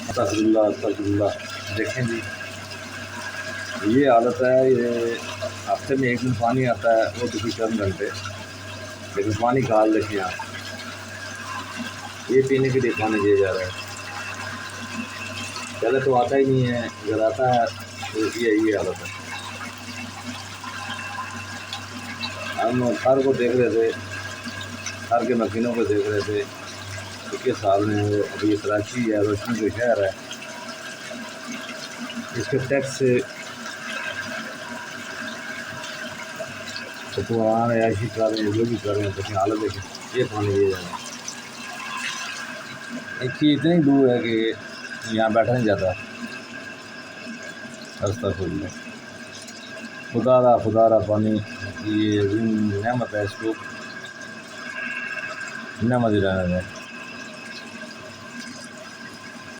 استغفر اللہ استغفر اللہ۔ دیکھیں جی یہ حالت ہے، یہ ہفتے میں ایک دن پانی آتا ہے وہ کسی چند گھنٹے، لیکن پانی کا حال دیکھیں آپ، یہ پینے کے لیے پانی دیا جا رہا ہے۔ پہلے تو آتا ہی نہیں ہے، اگر آتا ہے تو یہ حالت ہے۔ ہم تھر کو دیکھ رہے تھے، تھر کے مکینوں کو دیکھ رہے تھے کہ کس حال میں ہے۔ ابھی یہ کراچی ہے، روشنی کا شہر ہے، اس کے ٹیکس سے حکمران عیاشی کر رہے ہیں، جو بھی کر رہے ہیں، لیکن حالت دیکھیں یہ پانی دیا جا رہا ہے۔ ایک چیز اتنی دور ہے کہ یہاں بیٹھا نہیں جاتا۔ استغفر اللہ۔ خدا را پانی یہ عظیم نعمت ہے، اس کو نعمت ہی رہنا ہے۔